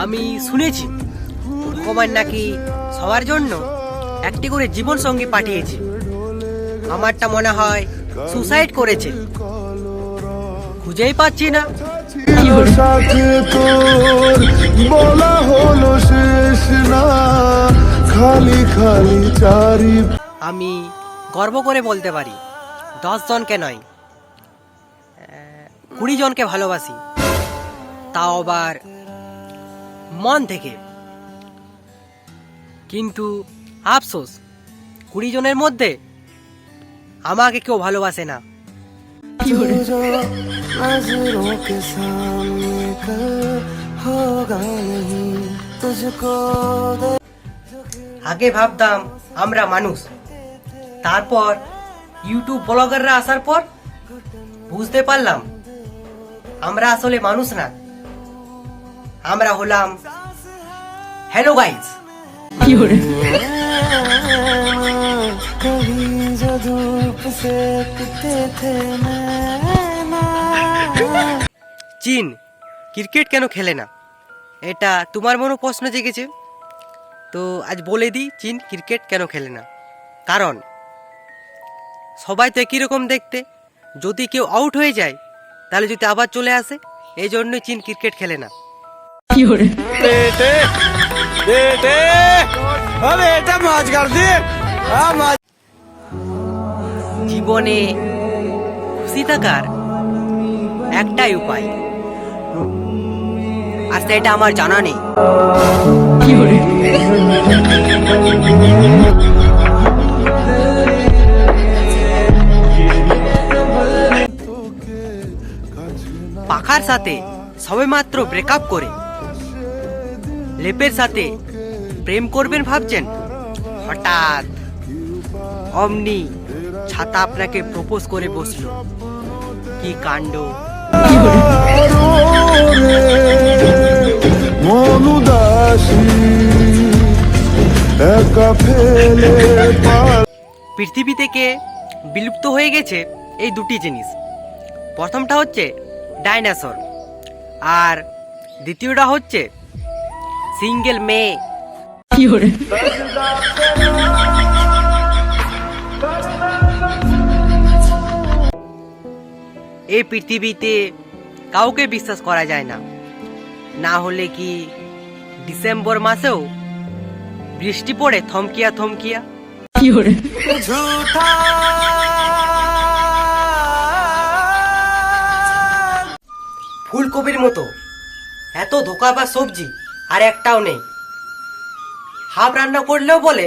আমি শুনেছি ভগবান নাকি সবার জন্য একটি করে জীবন সঙ্গী পাঠিয়েছে। আমারটা মনে হয় সুসাইড করেছে, খুঁজেই পাচ্ছি না। বলা হলো শেষ না, খালি খালি চারি। আমি গর্ব করে বলতে পারি 10 জনকে নয় 20 জনকে ভালোবাসি, তাও আবার মন থেকে। কিন্তু আফসোস 20 জনের মধ্যে আমাকে কেউ ভালোবাসে না। আগে ভাবতাম আমরা মানুষ, তারপর ইউটিউব ব্লগাররা আসার পর বুঝতে পারলাম আমরা আসলে মানুষ না, আমরা হলাম হ্যালো গাইস। চীন ক্রিকেট কেন খেলে না, এটা তোমার মনে প্রশ্ন জেগেছে। তো আজ বলে দিই চীন ক্রিকেট কেন খেলে না। কারণ সবাই তো একই রকম দেখতে, যদি কেউ আউট হয়ে যায় তাহলে যদি আবার চলে আসে, এই জন্যই চীন ক্রিকেট খেলে না। জীবনে খুশি থাকার একটাই উপায়, আর সেটা আমার জানা নেই। পাখার সাথে সবে মাত্র ব্রেকআপ করে লেপের সাথে প্রেম করবেন ভাবছেন, হঠাৎ অমনি ছাতা আপনাকে প্রপোজ করে বসলো। কি কাণ্ড! পৃথিবী থেকে বিলুপ্ত হয়ে গেছে এই দুটি জিনিস। প্রথমটা হচ্ছে ডাইনোসর, আর দ্বিতীয়টা হচ্ছে সিঙ্গেল মেয়ে। এই পৃথিবীতে কাউকে বিশ্বাস করা যায় না, না হলে কি ডিসেম্বর মাসেও বৃষ্টি পড়ে থমকিয়া থমকিয়া। ফুলকপির মতো এত ধোকাবাজ সবজি আর একটাও নেই। হাফ রান্না করলেও বলে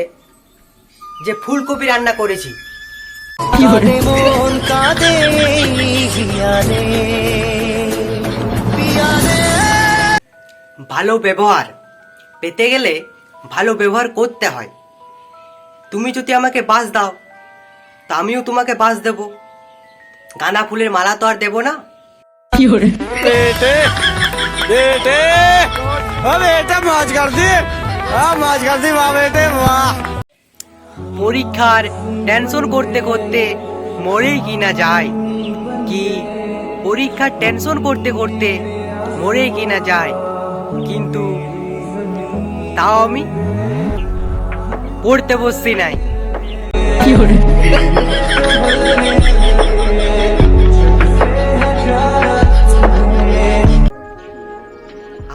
যে ফুলকপি রান্না করেছি। ভালো ব্যবহার পেতে গেলে ভালো ব্যবহার করতে হয়। তুমি যদি আমাকে বাস দাও তা আমিও তোমাকে বাস দেব, গাঁদা ফুলের মালা তো আর দেব না। পরীক্ষার টেনশন করতে করতে মরেই কিনা যায়, কি পরীক্ষার টেনশন করতে করতে মরেই কিনা যায়, কিন্তু তাও আমি পড়তে বসছি নাই।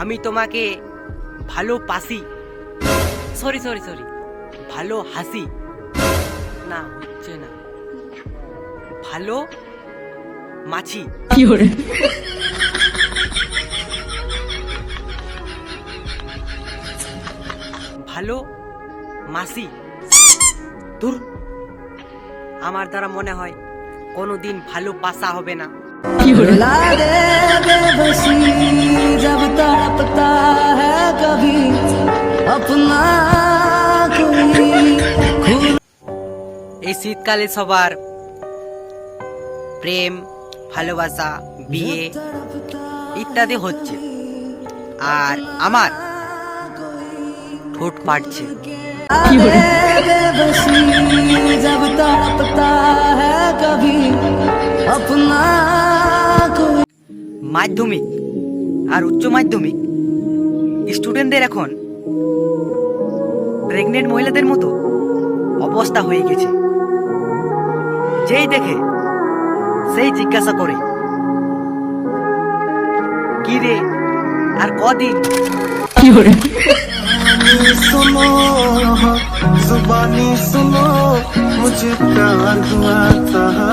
আমি তোমাকে ভালোবাসি, সরি সরি সরি ভালো হাসি, না হচ্ছে না, ভালো মাছি। ভালো মাসি। দূর, আমার দ্বারা মনে হয় কোনোদিন ভালো পাশা হবে না। এই শীতকালে সবার প্রেম, ভালোবাসা, বিয়ে ইত্যাদি হচ্ছে, আর আমার ঠোঁট ফাটছে। মাধ্যমিক আর উচ্চ মাধ্যমিক স্টুডেন্টদের এখন প্রেগনেন্ট মহিলাদের মতো অবস্থা হয়ে গেছে। যেই দেখে সেই জিজ্ঞাসা করে, কি রে আর কদিন? सुनो जुबानी सुनो मुझे प्यार हुआ था